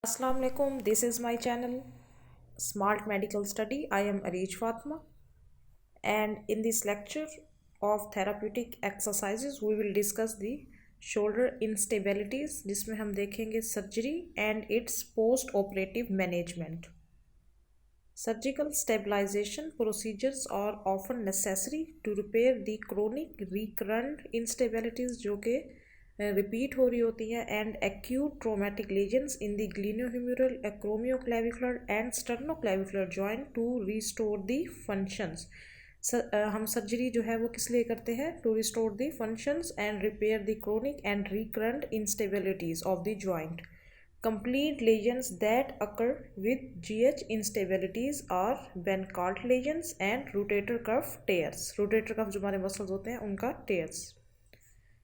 Assalamu alaikum. This is my channel Smart Medical Study. I am Areej Fatma, and in this lecture of therapeutic exercises we will discuss the shoulder instabilities जिसमें हम देखेंगे surgery and its post operative management. Surgical stabilization procedures are often necessary to repair the chronic recurrent instabilities जो कि repeat हो रही होती हैं and acute traumatic lesions in the glenohumeral acromioclavicular and sternoclavicular joint to restore the functions. हम surgery जो है वो किस लिए करते हैं? To restore the functions and repair the chronic and recurrent instabilities of the joint. Complete lesions that occur with GH instabilities are Bernhardt lesions and rotator cuff tears. Rotator cuff जो हमारे muscles होते हैं उनका tears.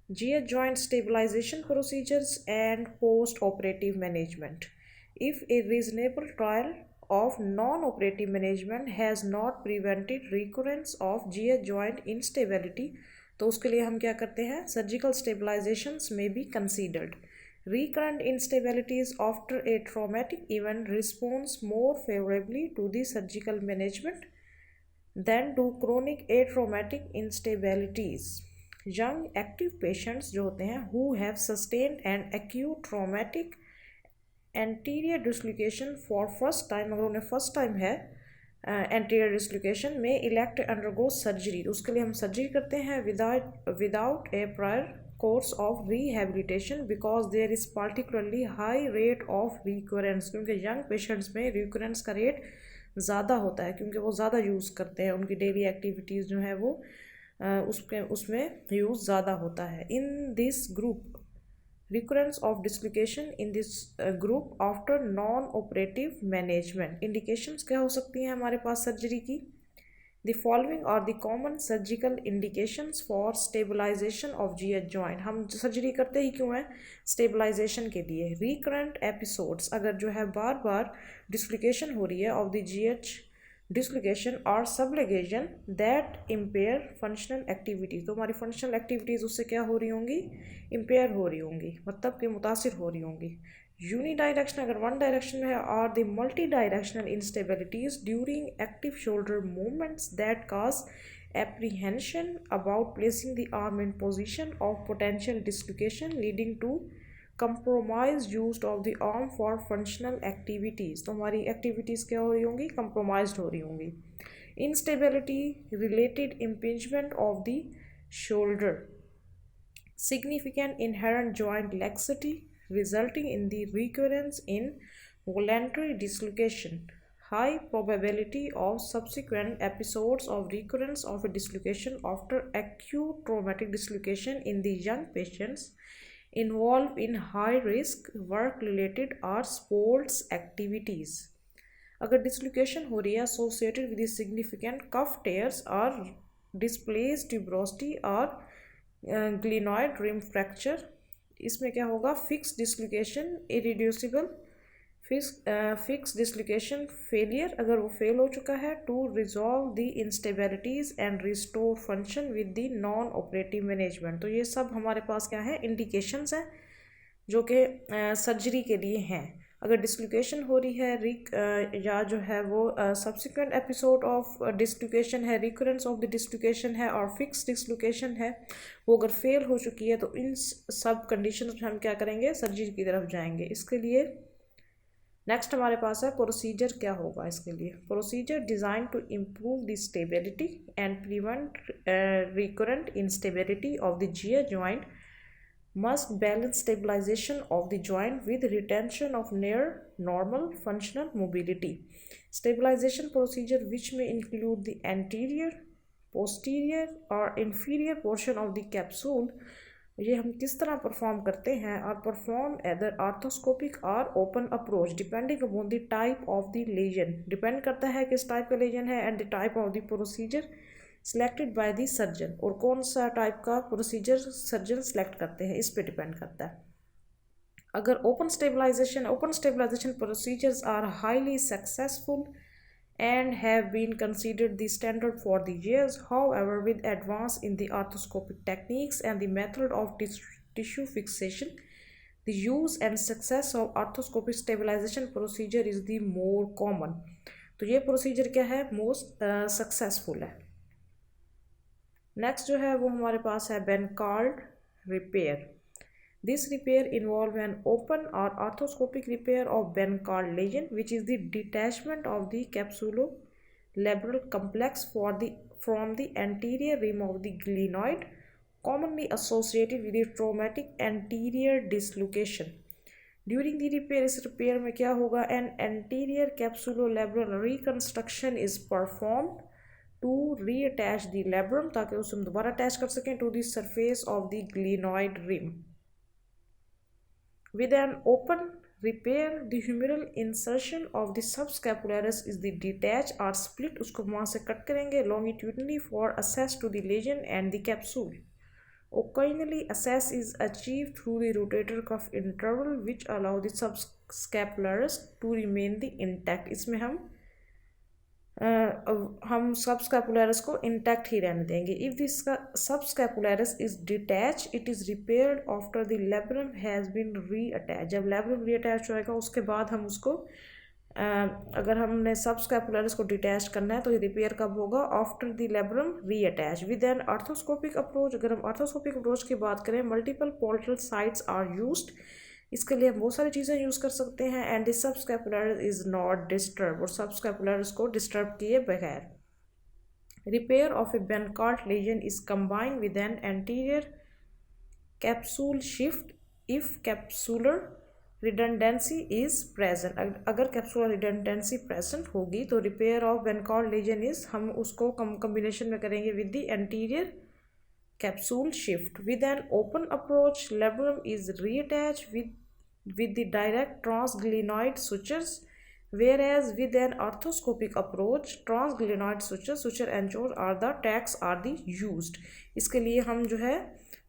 GH joint stabilization procedures and post-operative management. If a reasonable trial of non-operative management has not prevented recurrence of GH joint instability, तो उसके लिए हम क्या करते हैं? Surgical stabilizations may be considered. Recurrent instabilities after a traumatic event responds more favorably to the surgical management than to chronic atraumatic instabilities. Young active patients जो होते हैं who have sustained an acute traumatic anterior dislocation for first time, अगर उन्हें first time है anterior dislocation में elect undergo surgery, तो उसके लिए हम सर्जरी करते हैं without a prior course of rehabilitation because there is particularly high rate of recurrence, क्योंकि young patients में recurrence का रेट ज़्यादा होता है क्योंकि वो ज़्यादा यूज़ करते हैं, उनकी डेली एक्टिविटीज़ जो है वो उसमें यूज़ ज़्यादा होता है। In this group recurrence of dislocation in this group after non-operative management. Indications क्या हो सकती हैं हमारे पास सर्जरी की? The following are the common surgical indications for stabilization of GH joint. हम सर्जरी करते ही क्यों हैं? स्टेबलाइजेशन के लिए। Recurrent episodes, अगर जो है बार बार डिस्लोकेशन हो रही है of the GH dislocation or subluxation that impair functional activity, तो हमारी functional activities उससे क्या हो रही होंगी? इम्पेयर हो रही होंगी, मतलब कि मुतासिर हो रही होंगी। यूनिडायरेक्शन अगर वन डायरेक्शन में है और the multi directional instabilities during active shoulder movements that cause apprehension about placing the arm in position of potential dislocation leading to compromised use of the arm for functional activities, तो हमारी activities क्या हो रही होंगी? compromised हो रही होंगी। instability related impingement of the shoulder, significant inherent joint laxity resulting in the recurrence in voluntary dislocation, high probability of subsequent episodes of recurrence of a dislocation after acute traumatic dislocation in the young patients involved in high risk work related or sports activities. अगर dislocation हो रही है associated with the significant cuff tears or displaced tuberosity और glenoid rim fracture, इसमें क्या होगा? Fix dislocation irreducible fix dislocation failure, अगर वो फेल हो चुका है to resolve the instabilities and restore function with the non operative management. तो ये सब हमारे पास क्या है? इंडिकेशंस हैं जो कि सर्जरी के लिए हैं। अगर डिसलोकेशन हो रही है या जो है वो सब्सिक्वेंट एपिसोड ऑफ डिसलोकेशन है, रिकरेंस ऑफ द डिसलोकेशन है और फिक्स डिसलोकेशन है, वो अगर फेल हो चुकी है तो इन सब कंडीशंस में हम क्या करेंगे? सर्जरी की तरफ जाएंगे। इसके लिए नेक्स्ट हमारे पास है प्रोसीजर क्या होगा इसके लिए? Procedure design to improve the stability and prevent recurrent instability of the GH joint must balance stabilization of the joint with retention of near normal functional mobility. Stabilization procedure which may include the anterior, posterior or inferior portion of the capsule, ये हम किस तरह perform करते हैं? और perform either arthroscopic और open approach depending upon the type of the lesion, depend करता है किस टाइप का लेजन है and the type of the procedure selected by the surgeon, और कौन सा टाइप का प्रोसीजर सर्जन सेलेक्ट करते हैं इस पे डिपेंड करता है। अगर open stabilization procedures are highly successful and have been considered the standard for the years. However, with advance in the arthroscopic techniques and the method of tissue fixation, the use and success of arthroscopic stabilization procedure is the more common. तो ये procedure क्या है, most successful है. Next जो है वो हमारे पास है बेनकार्ड repair. This repair involves an open or arthroscopic repair of Benkard lesion, which is the detachment of the capsulolabral complex from the anterior rim of the glenoid, commonly associated with the traumatic anterior dislocation. During the repair, इस repair में क्या होगा, an anterior capsulolabral reconstruction is performed to reattach the labrum ताकि उसे हम दोबारा attach कर सकें to the surface of the glenoid rim. With an open repair, the humeral insertion of the subscapularis is the detached or split. उसको वहाँ से cut करेंगे longitudinally for access to the lesion and the capsule. Occasionally, access is achieved through the rotator cuff interval, which allow the subscapularis to remain the intact. इसमें हम subscapularis को intact ही रहने देंगे. If this subscapularis is detach, it is repaired after the labrum has been reattach. जब labrum रीअटैच होएगा उसके बाद हम उसको अगर हमने सबस्कैपुलरिस को डिटैच करना है तो ये रिपेयर कब होगा, after the labrum reattach. With an arthroscopic approach, अगर हम आर्थोस्कोपिक अप्रोच की बात करें, multiple portal sites are used. इसके लिए हम बहुत सारी चीज़ें यूज़ कर सकते हैं. And the subscapularis is not disturb, और सबस्कैपुलरिस को डिस्टर्ब किए बगैर. Repair of a Bankart lesion is combined with an anterior capsule shift if capsular redundancy is present. अगर कैप्सूलर रिडंडेंसी प्रेजेंट होगी तो repair of Bankart lesion is, हम उसको combination में करेंगे with the anterior capsule shift. With an open approach, labrum is reattached with the direct transglenoid sutures, whereas with an arthroscopic approach, transglenoid sutures, suture anchors are the tacks are the used. इसके लिए हम जो है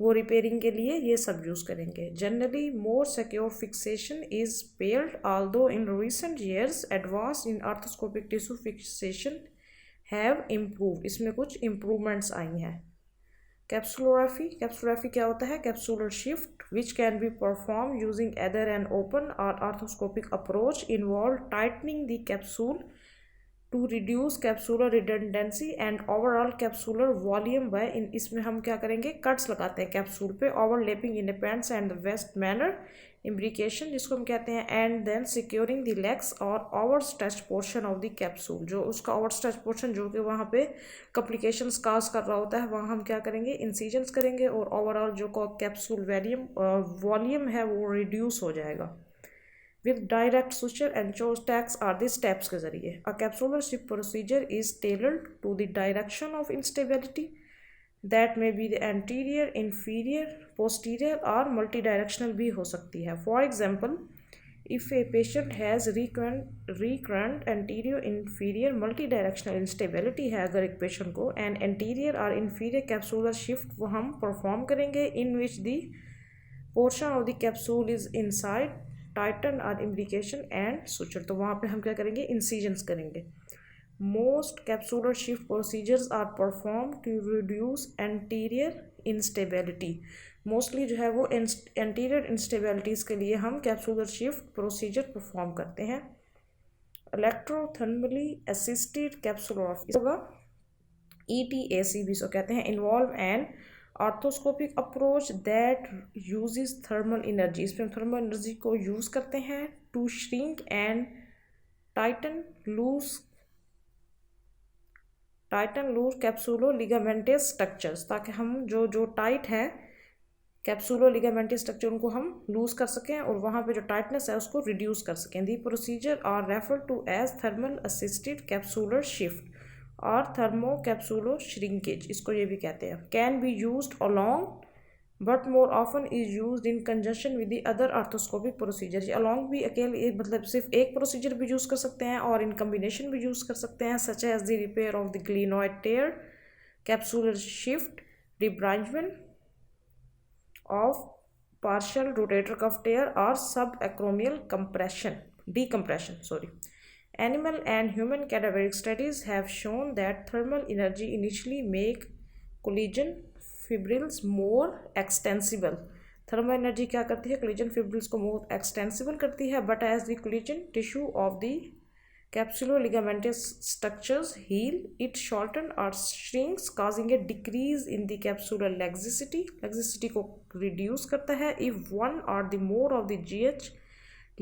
वो repairing के लिए ये सब यूज़ करेंगे. Generally, more secure fixation is paired, although in recent years, advance in arthroscopic tissue fixation have improved. इसमें कुछ improvements आई हैं. कैप्सुलोग्राफी क्या होता है, capsular shift which can be perform using either an open or arthroscopic approach, involve tightening the capsule to reduce capsular redundancy and overall capsular volume by. इसमें हम क्या करेंगे, कट्स लगाते हैं कैप्सूल पे, overlapping in a pants and the vest manner imbrication जिसको हम कहते हैं, and then securing the legs or over stretch portion of the capsule. जो उसका ओवर स्ट्रेच पोर्शन जो कि वहाँ पे कॉम्प्लिकेशंस काज कर रहा होता है, वहाँ हम क्या करेंगे, इंसिजन्स करेंगे और ओवरऑल जो कैप्सूल वॉल्यूम है वो रिड्यूस हो जाएगा. With direct suture and chose tacks are the steps के जरिए. A capsular shift procedure is tailored to the direction of instability that may be the anterior, inferior, posterior or multidirectional भी हो सकती है. For example, if a patient has recurrent anterior inferior multidirectional instability है अगर एक patient को, and anterior or inferior capsular shift वो हम परफॉर्म करेंगे in which the portion of the capsule is inside Titan और इम्ब्रिकेशन एंड सुचर. तो वहाँ पे हम क्या करेंगे, इंसिजन्स करेंगे. Most capsular shift procedures are perform to reduce anterior instability. Mostly जो है वो एंटीरियर इंस्टेबिलिटीज़ के लिए हम कैप्सूलर शिफ्ट प्रोसीजर परफॉर्म करते हैं. इलेक्ट्रोथर्मली असिस्टेड कैप्सुलोग्राफी होगा, ETAC भी सो कहते हैं. Involve and arthroscopic approach that uses thermal energy. इसमें हम थर्मल एनर्जी को यूज़ करते हैं to shrink and tighten loose capsuloligamentous structures, ताकि हम जो टाइट है कैप्सूलो लिगामेंटस स्ट्रक्चर उनको हम लूज कर सकें और वहाँ पे जो टाइटनेस है उसको रिड्यूस कर सकें. The procedure are refer to as thermal assisted capsular shift और थर्मो कैप्सूलो श्रिंकेज, इसको ये भी कहते हैं. Can be used along but more often is used in conjunction with the other arthroscopic procedure. Along भी अकेले मतलब सिर्फ एक प्रोसीजर भी यूज़ कर सकते हैं और इन कम्बिनेशन भी यूज़ कर सकते हैं, such as the repair of the glenoid tear, capsular shift, debridement of partial rotator cuff tear और subacromial decompression. Animal and human cadaveric studies have shown that thermal energy initially make collagen fibrils more extensible. Thermal energy क्या करती है, collision fibrils को मोर extensible करती है, but as the collagen tissue of the capsulo-ligamentous structures heal, it shorten or shrinks, causing a decrease in the capsular laxity. Laxity को reduce करता है. If one or the more of the GH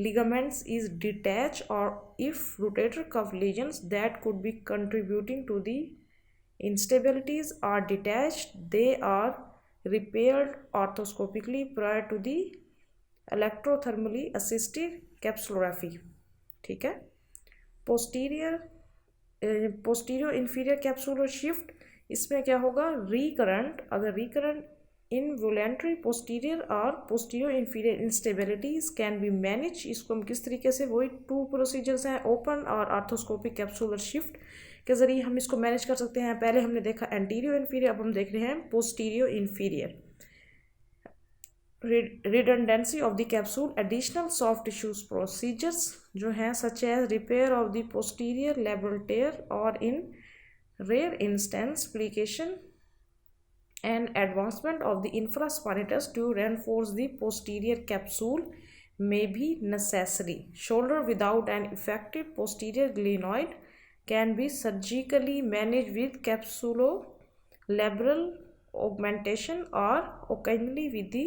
ligaments is detached, or if rotator cuff lesions that could be contributing to the instabilities are detached, they are repaired orthoscopically prior to the electrothermally assisted capsulorrhaphy. ठीक है. Posterior inferior capsular shift, इसमें क्या होगा, recurrent, अगर recurrent involuntary posterior or posterior inferior instabilities can be manage. इसको हम किस तरीके से, वही 2 प्रोसीजर्स हैं, open or arthroscopic capsular shift के जरिए हम इसको मैनेज कर सकते हैं. पहले हमने देखा एंटीरियर इंफीरियर, अब हम देख रहे हैं posterior inferior. redundancy of the capsule, additional soft tissues procedures जो हैं such as repair of the posterior labral tear, or in rare instance plication and advancement of the infraspinatus to reinforce the posterior capsule may be necessary. Shoulder without an effective posterior glenoid can be surgically managed with capsulolabral augmentation or occasionally with the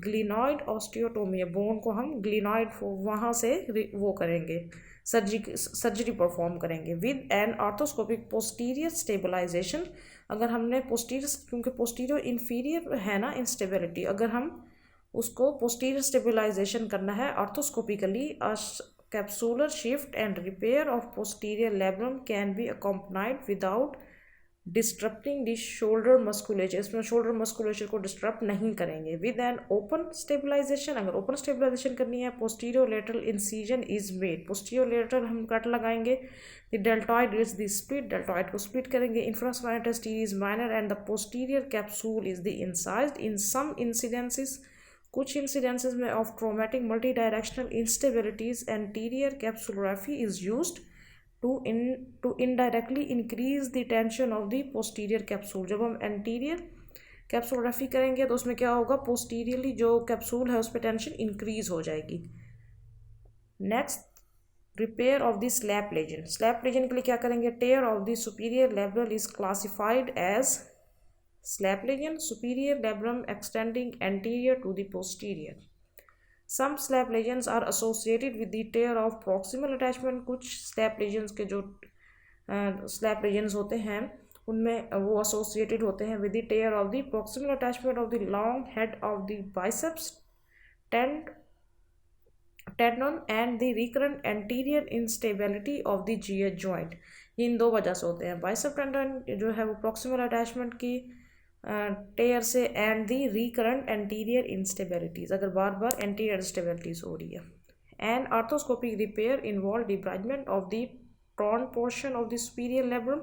glenoid osteotomy. Bone को हम glenoid वहाँ से वो करेंगे, surgery perform करेंगे with an arthroscopic posterior stabilization. अगर हमने posterior, क्योंकि पोस्टीरियर इंफीरियर है ना इंस्टेबिलिटी, अगर हम उसको पोस्टीरियर स्टेबलाइजेशन करना है arthroscopically, capsular shift and repair of posterior labrum can be accompanied without disturbing the shoulder musculature. इसमें शोल्डर मस्कुलेचर को डिस्टर्ब नहीं करेंगे. विद एन ओपन स्टेबलाइजेशन, अगर ओपन स्टेबलाइजेशन करनी है, posterior lateral incision is made. Posterior lateral हम cut लगाएंगे. The deltoid is the split, deltoid को स्प्लिट करेंगे. Infraspinatus teeth is minor and the posterior capsule is the incised. In some incidences, कुछ incidences में of traumatic multi directional instabilities, anterior capsulography is used to indirectly increase the tension of the posterior capsule. जब हम anterior कैप्सुलोग्राफी करेंगे तो उसमें क्या होगा, posteriorly जो कैप्सूल है उस पर टेंशन इंक्रीज हो जाएगी. Next, repair of the slap lesion. Slap lesion के लिए क्या करेंगे, tear of the superior labral is classified as slap lesion, superior labrum extending anterior to the posterior. Some slap lesions are associated with the tear of proximal attachment. कुछ slap lesions के जो slap lesions होते हैं उनमें वो associated होते हैं with the tear of the proximal attachment of the long head of the biceps tendon and the recurrent anterior instability of the GH joint. ये इन 2 वजह से होते हैं. बाइसेप टेंडन जो है वो proximal attachment की टेयर से, and the recurrent anterior instabilities, अगर बार बार एंटीरियर इंस्टेबिलिटीज हो रही है. And arthroscopic repair involve debridement of the torn portion of the superior labrum,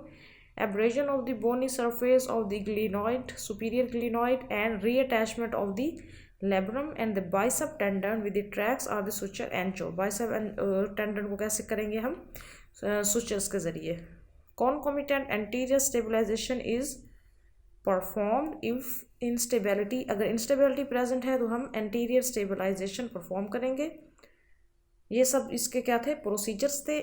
abrasion of the bony surface of the glenoid, superior glenoid, and reattachment of the labrum and the bicep tendon with the tracts or the suture ancho. bicep tendon को कैसे करेंगे हम, sutures के जरिए. Concomitant anterior stabilization is perform if instability, अगर instability present है तो हम एंटीरियर स्टेबलाइजेशन परफॉर्म करेंगे. ये सब इसके क्या थे, प्रोसीजर्स थे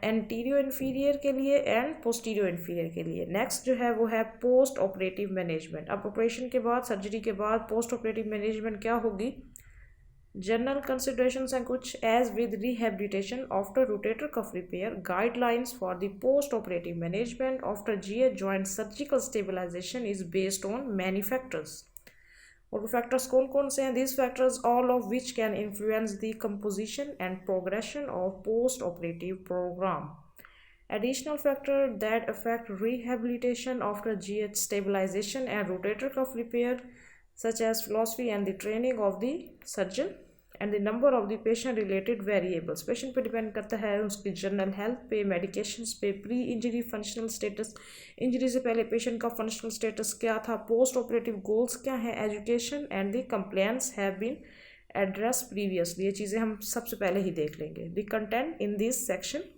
एंटीरियो इन्फीरियर के लिए एंड पोस्टीरियो इन्फीरियर के लिए. नेक्स्ट जो है वो है पोस्ट ऑपरेटिव मैनेजमेंट. अब ऑपरेशन के बाद, सर्जरी के बाद पोस्ट ऑपरेटिव मैनेजमेंट क्या होगी, जनरल कंसिडरेशंस हैं कुछ, as with rehabilitation after rotator cuff repair, guidelines for the post operative management after GH joint surgical stabilization is based on many factors. और वो फैक्टर्स कौन कौन से हैं, this factors all of which can influence the composition and progression of post operative program. Additional factors that affect rehabilitation after GH stabilization and rotator cuff repair, such as philosophy and the training of the surgeon and the number of the patient related variables. Patient पे depend करता है उसकी general health पे, medications पे, pre injury functional status, injury से पहले patient का functional status क्या था, पोस्ट ऑपरेटिव गोल्स क्या है, education and the complaints have been address previously. ये चीज़ें हम सबसे पहले ही देख लेंगे. The content in this section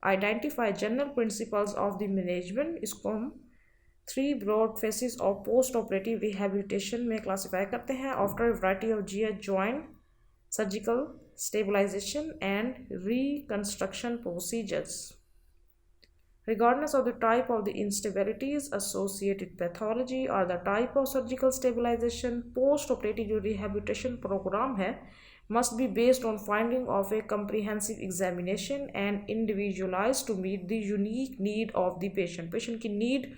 identify general principles of the management. इसको हम 3 broad phases of post operative rehabilitation में क्लासीफाई करते हैं after variety of GH joint surgical stabilization and reconstruction procedures regardless of the type of the instabilities, associated pathology or the type of surgical stabilization. Post-operative जो rehabilitation program है must be based on finding of a comprehensive examination and individualized to meet the unique need of the patient. Patient की need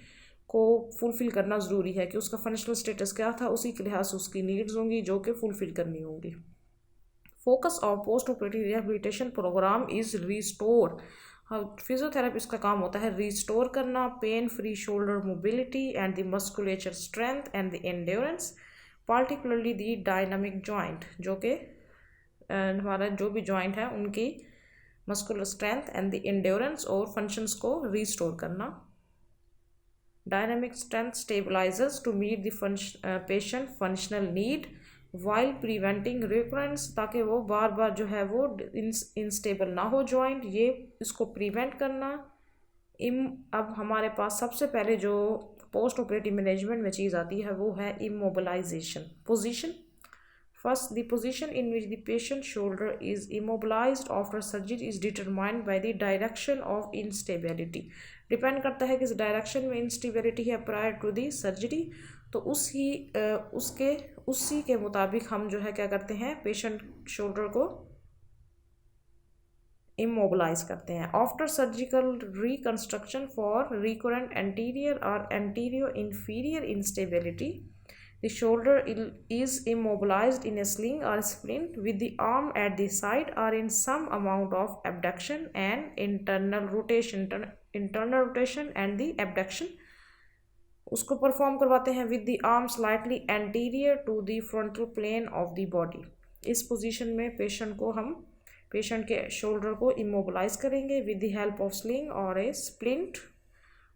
को fulfil करना ज़रूरी है कि उसका functional status क्या था, उसी के लिहाज से उसकी नीड्स होंगी जो कि फुलफिल करनी होंगी. Focus of post operative rehabilitation program is restore. Physiotherapist का काम होता है रिस्टोर करना pain free shoulder mobility and the musculature strength and the endurance, particularly the dynamic joint, जो कि हमारा जो भी जॉइंट है उनकी muscular strength and the endurance और फंक्शंस को रिस्टोर करना. Dynamic strength stabilizers to meet the patient functional need while preventing recurrence, ताकि वो बार बार जो है वो इंस्टेबल ना हो जॉइंट, ये इसको प्रिवेंट करना. अब हमारे पास सबसे पहले जो पोस्ट ऑपरेटिव मैनेजमेंट में चीज़ आती है वो है immobilization position. First, the position in which the patient shoulder is immobilized after surgery is determined by the direction of instability. Depend करता है किस डायरेक्शन में इंस्टेबिलिटी है प्रायर टू दी सर्जरी, तो उसी के मुताबिक हम जो है क्या करते हैं, पेशेंट शोल्डर को इमोबिलाइज करते हैं. After surgical reconstruction for recurrent anterior or anteroinferior instability, the shoulder is immobilized in a sling or splint with the arm at the side or in some amount of abduction and internal rotation and the abduction. उसको perform करवाते हैं with the arm slightly anterior to the frontal plane of the body. इस position में patient के shoulder को immobilize करेंगे with the help of sling or a splint.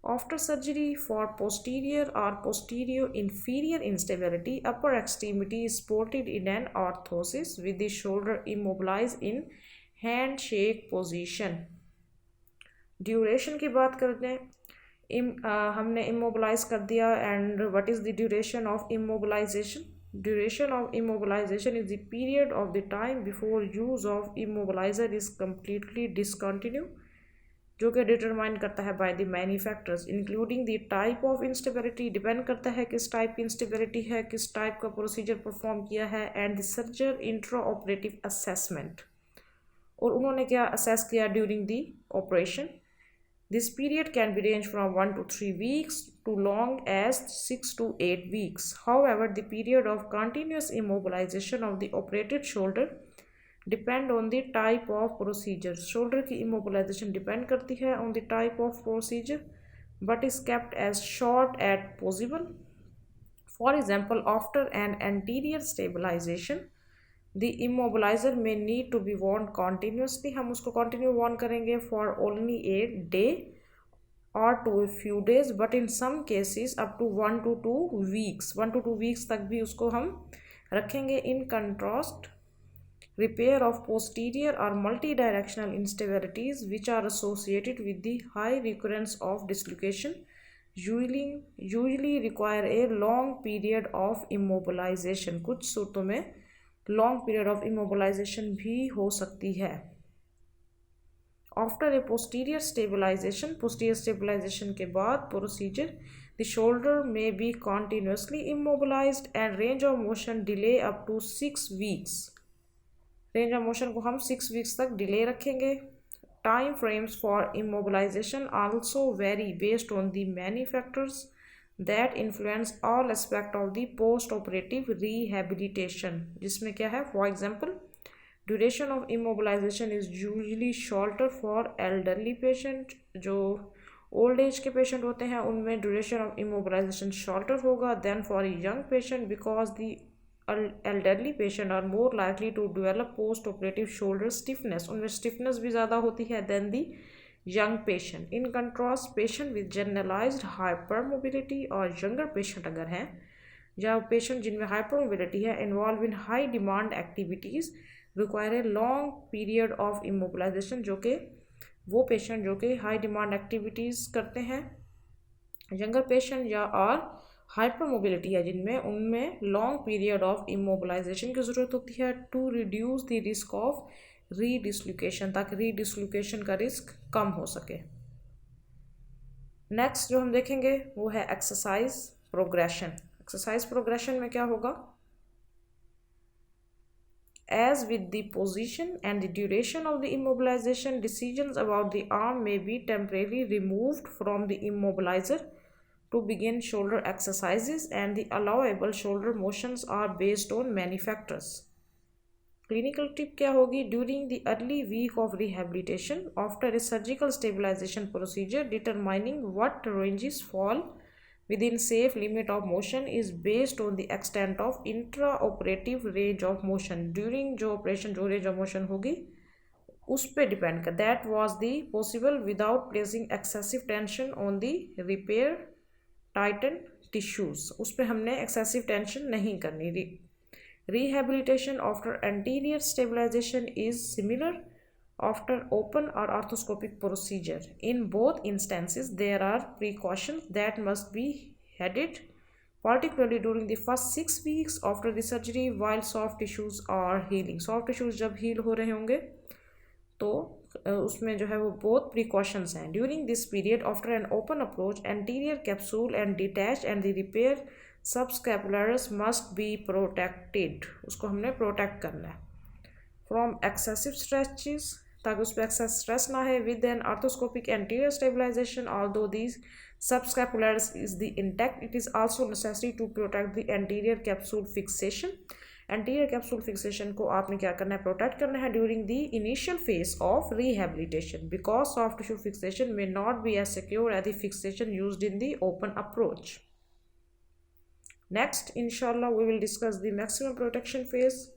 After surgery for posterior or postero inferior instability, upper extremity is supported in an orthosis with the shoulder immobilized in handshake position. Duration की बात करते हैं. हमने immobilize कर दिया and what is the duration of immobilization. Duration of immobilization is the period of the time before use of immobilizer is completely discontinue, जो कि determine करता है by the many factors including the type of instability. Depend करता है किस type की instability है, किस टाइप का प्रोसीजर परफॉर्म किया है, and the surgeon intra operative assessment, और उन्होंने क्या असेस किया during the operation. This period can be range from 1 to 3 weeks to long as 6 to 8 weeks. However, the period of continuous immobilization of the operated shoulder depend on the type of procedure. Shoulder की immobilization depend करती है on the type of procedure, but is kept as short as possible. For example, after an anterior stabilization, the immobilizer may need to be worn continuously. हम उसको continue worn करेंगे for only a day or to a few days, but in some cases up to 1 to 2 weeks. 1 to 2 weeks तक भी उसको हम रखेंगे. In contrast, repair of posterior or multidirectional instabilities which are associated with the high recurrence of dislocation usually require a long period of immobilization. कुछ सूरतों में long period of immobilisation भी हो सकती है. आफ्टर ए पोस्टीरियर स्टेबलाइजेशन के बाद procedure, the shoulder में be continuously immobilized and range of motion delay up to 6 weeks. Range of motion को हम 6 वीक्स तक डिले रखेंगे. Time frames for immobilization also vary based on the many factors that influence all aspect of the post operative rehabilitation, जिसमें क्या है, for example, duration of immobilization is usually shorter for elderly patient. जो old age के patient होते हैं उनमें duration of immobilization shorter होगा than for a young patient, because the elderly patient are more likely to develop post operative shoulder stiffness. उनमें stiffness भी ज़्यादा होती है than the young patient. In contrast, patient with generalized hypermobility और younger patient अगर हैं, या patient जिनमें hypermobility है, involve in high demand activities require a long period of immobilization, जो कि वो patient जो कि high demand activities करते हैं यंगर पेशेंट या और हाइपर मोबिलिटी है जिनमें उनमें लॉन्ग पीरियड ऑफ इमोबिलाइजेशन की ज़रूरत होती है to reduce the risk of redislocation, ताकि रीडिस्लोकेशन का रिस्क कम हो सके। नेक्स्ट जो हम देखेंगे वो है एक्सरसाइज प्रोग्रेशन। एक्सरसाइज प्रोग्रेशन में क्या होगा, as with the position and the duration of the immobilization, decisions about the arm may be temporarily removed from the immobilizer to begin shoulder exercises, and the allowable shoulder motions are based on many factors. Clinical tip क्या होगी, during the early week of rehabilitation after a surgical stabilization procedure, determining what ranges fall within safe limit of motion is based on the extent of intraoperative range of motion. During जो operation जो range of motion होगी उस पर depend कर, that was the possible without placing excessive tension on the repair tightened tissues. उस पर हमने excessive tension नहीं करनी। Rehabilitation after anterior stabilization is similar after open or arthroscopic procedure. In both instances, there are precautions that must be heeded, particularly during the first 6 weeks after the surgery while soft tissues are healing. Soft tissues जब heal हो रहे होंगे तो उसमें जो है वो बहुत precautions हैं. During this period after an open approach, anterior capsule and detach and the repair subscapularis must be protected. उसको हमने protect करना है from excessive stretches, ताकि उस पर excess stress ना है. With an arthroscopic anterior stabilization, although these subscapularis is the intact, it is also necessary to protect the anterior capsule fixation. Anterior capsule fixation को आपने क्या करना है, protect करना है during the initial phase of rehabilitation, because soft tissue fixation may not be as secure as the fixation used in the open approach. Next, inshallah, we will discuss the maximum protection phase.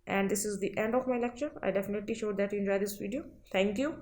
And this is the end of my lecture. I definitely sure that you enjoy this video. Thank you.